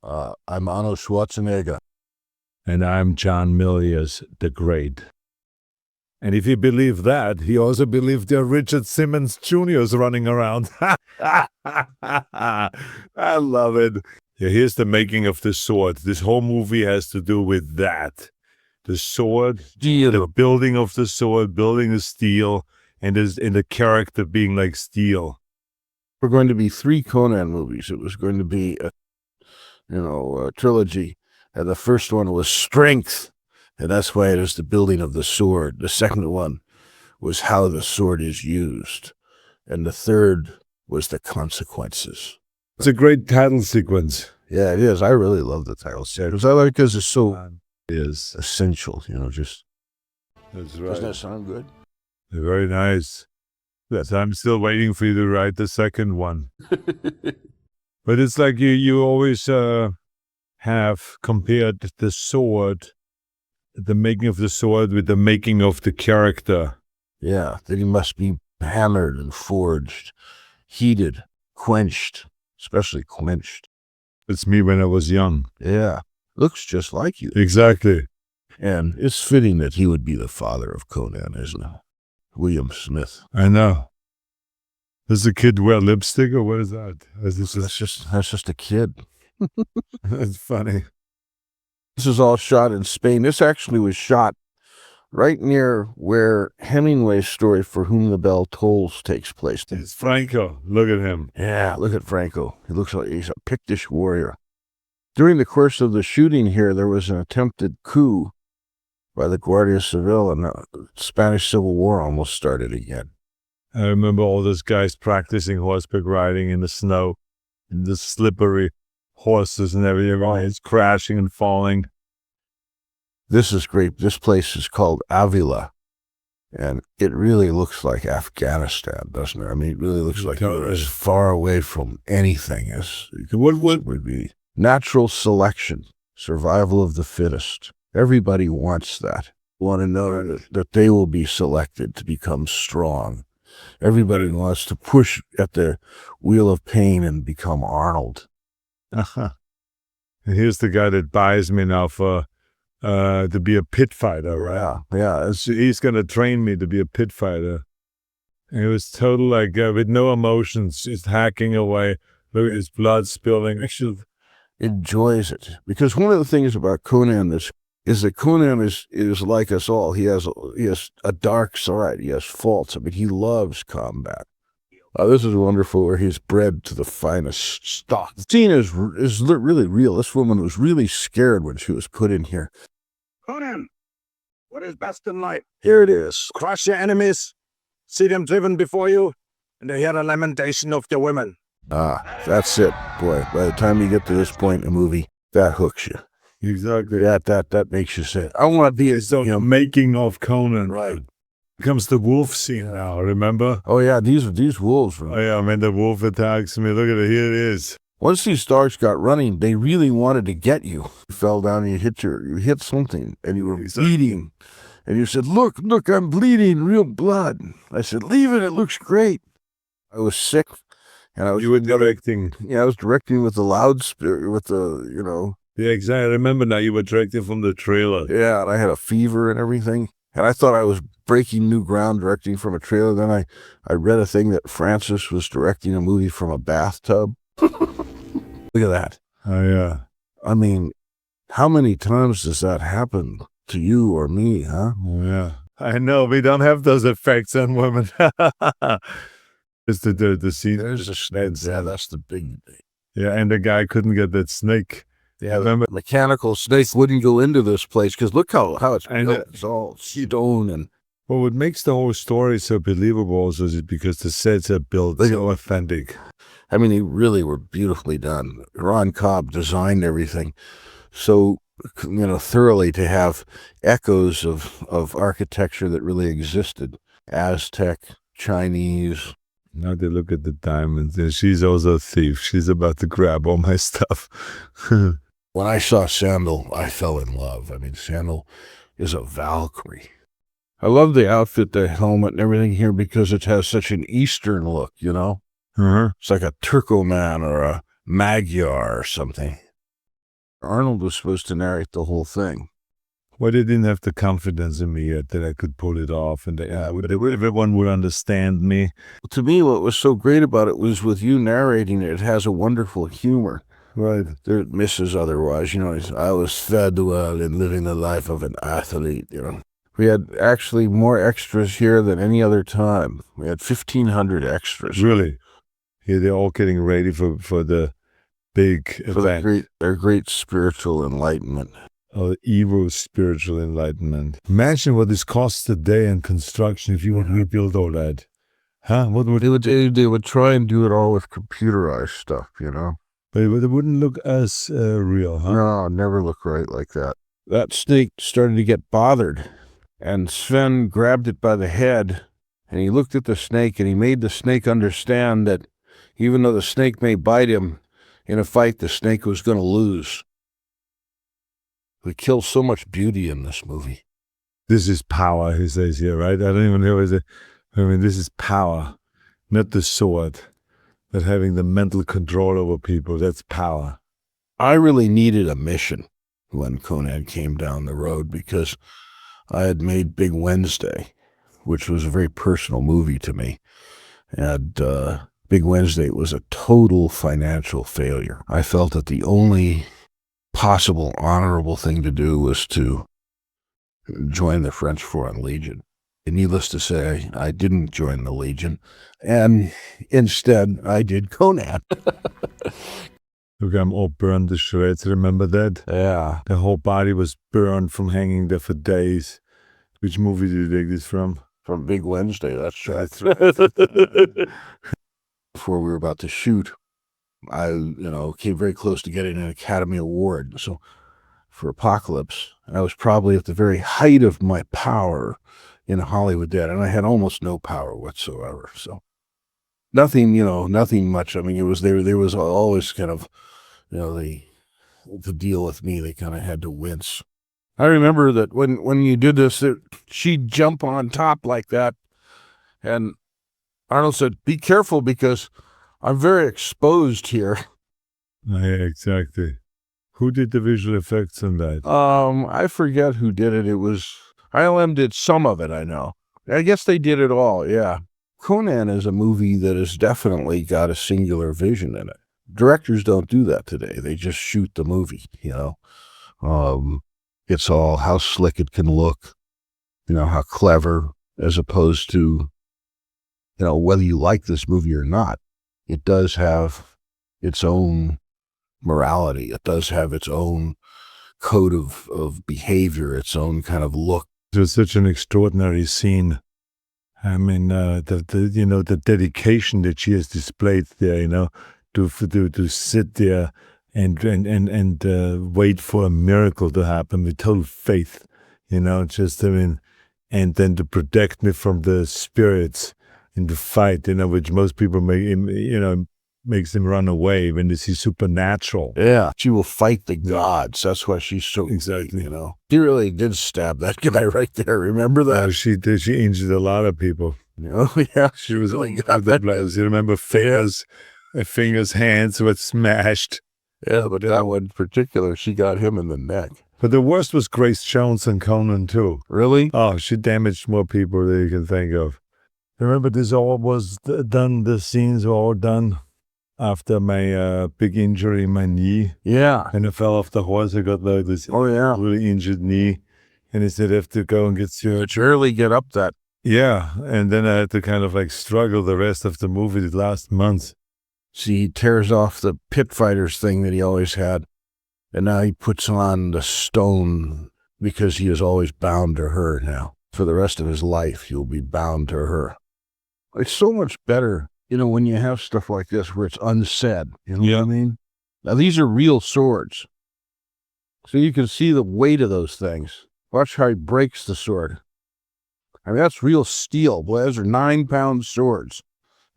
I'm Arnold Schwarzenegger. And I'm John Milius, the Great. And if you believe that, he also believed there are Richard Simmons Jr.'s running around. I love it. Yeah, here's the making of the sword. This whole movie has to do with that. The sword, the building of the sword, building the steel, and the character being like steel. We're going to be 3 Conan movies. It was going to be a trilogy. And the first one was Strength, and that's why it is the building of the sword. The second one was how the sword is used. And the third was the consequences. It's a great title sequence. Yeah, it is. I really love the title sequence. I like it because it's so essential, just. That's right. Doesn't that sound good? Very nice. Yes, I'm still waiting for you to write the second one. But it's like you always have compared the sword, the making of the sword, with the making of the character. Yeah, that he must be hammered and forged, heated, quenched, especially quenched. It's me when I was young. Yeah, looks just like you. Exactly. And it's fitting that he would be the father of Conan, isn't it? William Smith. I know. Does the kid wear lipstick, or what is that? That's just a kid. That's funny. This is all shot in Spain. This actually was shot right near where Hemingway's story For Whom the Bell Tolls takes place. It's Franco. Look at him. Yeah, look at Franco. He looks like he's a Pictish warrior. During the course of the shooting here, there was an attempted coup by the Guardia Civil, and the Spanish Civil War almost started again. I remember all those guys practicing horseback riding in the snow, in the slippery horses and everything. It's crashing and falling. This is great. This place is called Avila, and it really looks like Afghanistan, doesn't it? I mean, it really looks like you're as far away from anything as what would be. Natural selection, survival of the fittest. Everybody wants that. Want to know that they will be selected to become strong. Everybody wants to push at the wheel of pain and become Arnold. And here's the guy that buys me now for to be a pit fighter, right? Yeah. He's going to train me to be a pit fighter. And it was total, like, with no emotions, just hacking away. Look at his blood spilling. Actually, enjoys it. Because one of the things about Conan is that Conan is like us all. He has a dark side. He has faults. I mean, he loves combat. This is wonderful, where he's bred to the finest stock. The scene is really real. This woman was really scared when she was put in here. Conan, what is best in life? Here it is. Crush your enemies, see them driven before you, and to hear the lamentation of your women. That's it, boy. By the time you get to this point in the movie, that hooks you. Exactly. That makes you say, I want to be making of Conan. Right. Comes the wolf scene now, remember? Oh, yeah, these wolves. Right? Oh, yeah, I mean, the wolf attacks me. Look at it, here it is. Once these dogs got running, they really wanted to get you. You fell down and you hit something, and you were bleeding. And you said, look, I'm bleeding, real blood. I said, leave it looks great. I was sick, and You were directing. Yeah, I was directing with the loudspeaker, with the, Yeah, exactly. I remember now, you were directing from the trailer. Yeah, and I had a fever and everything. And I thought I was breaking new ground directing from a trailer. Then I read a thing that Francis was directing a movie from a bathtub. Look at that. Oh, yeah. I mean, how many times does that happen to you or me, huh? Oh, yeah. I know, we don't have those effects on women. It's the scene. There's a snake. Yeah, that's the big thing. Yeah, and the guy couldn't get that snake. Yeah, remember, the mechanical snake wouldn't go into this place because look how it's built. It's all stone. And well, what makes the whole story so believable also is because the sets are built so authentic. I mean, they really were beautifully done. Ron Cobb designed everything so thoroughly to have echoes of architecture that really existed. Aztec, Chinese. Now they look at the diamonds, and she's also a thief. She's about to grab all my stuff. When I saw Sandal, I fell in love. I mean, Sandal is a Valkyrie. I love the outfit, the helmet, and everything here because it has such an Eastern look, Uh-huh. It's like a Turkoman or a Magyar or something. Arnold was supposed to narrate the whole thing. Well, they didn't have the confidence in me yet that I could pull it off, and everyone would understand me. To me, what was so great about it was with you narrating it, it has a wonderful humor. Right. There misses otherwise, I was fed well in living the life of an athlete, We had actually more extras here than any other time. We had 1,500 extras. Really? Yeah, they're all getting ready for the big event. Their great spiritual enlightenment. Oh, evil spiritual enlightenment. Imagine what this costs today in construction if you want to rebuild all that. Huh? What would they would try and do it all with computerized stuff, But it wouldn't look as real, huh? No, it never looked right like that. That snake started to get bothered, and Sven grabbed it by the head, and he looked at the snake, and he made the snake understand that even though the snake may bite him, in a fight the snake was going to lose. We kill so much beauty in this movie. This is power, he says here, right? I don't even know this is power, not the sword. But having the mental control over people, that's power. I really needed a mission when Conan came down the road because I had made Big Wednesday, which was a very personal movie to me. And Big Wednesday was a total financial failure. I felt that the only possible honorable thing to do was to join the French Foreign Legion. And needless to say, I didn't join the Legion, and instead I did Conan. Look, I'm all burned to shreds. Remember that? Yeah. The whole body was burned from hanging there for days. Which movie did you take this from? From Big Wednesday, that's right. That's right. Before we were about to shoot, I, came very close to getting an Academy Award. So for Apocalypse, I was probably at the very height of my power in Hollywood then, and I had almost no power whatsoever. So nothing much. I mean, there was always kind of, the deal with me. They kind of had to wince. I remember that when you did this, she'd jump on top like that, and Arnold said, "Be careful because I'm very exposed here." Yeah, exactly. Who did the visual effects on that? I forget who did it. It was ILM did some of it, I know. I guess they did it all, yeah. Conan is a movie that has definitely got a singular vision in it. Directors don't do that today. They just shoot the movie, It's all how slick it can look, how clever, as opposed to, whether you like this movie or not. It does have its own morality. It does have its own code of behavior, its own kind of look. It was such an extraordinary scene. I mean, the dedication that she has displayed there, to sit there and wait for a miracle to happen with total faith, and then to protect me from the spirits in the fight, which most people makes them run away when they see supernatural. Yeah, she will fight the gods. That's why she's so exactly. She really did stab that guy right there. Remember that? She did. She injured a lot of people. Oh yeah, she was all got that. You remember fingers, hands were smashed. Yeah, but that one in particular, she got him in the neck. But the worst was Grace Jones and Conan too. Really? Oh, she damaged more people than you can think of. Remember, this all was done. The scenes were all done after my big injury in my knee. Yeah. And I fell off the horse. I got this really injured knee. And he said, I have to go and get surgery. Barely get up that. Yeah. And then I had to kind of struggle the rest of the movie the last month. See, he tears off the pit fighters thing that he always had. And now he puts on the stone because he is always bound to her now. For the rest of his life, he'll be bound to her. It's so much better, when you have stuff like this where it's unsaid. You know what I mean? Now, these are real swords. So you can see the weight of those things. Watch how he breaks the sword. I mean, that's real steel. Boy, those are 9-pound swords.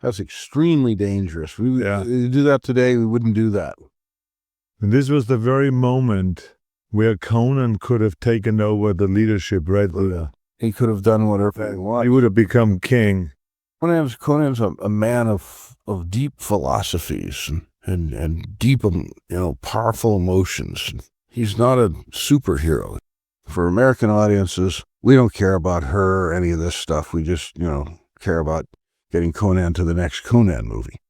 That's extremely dangerous. We do that today, we wouldn't do that. And this was the very moment where Conan could have taken over the leadership right there. He could have done whatever he wanted. He would have become king. Conan's a man of deep philosophies. and deep, powerful emotions. He's not a superhero. For American audiences, we don't care about her or any of this stuff. We just, care about getting Conan to the next Conan movie.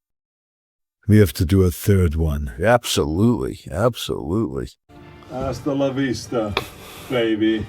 We have to do a third one. Absolutely. Absolutely. Hasta la vista, baby.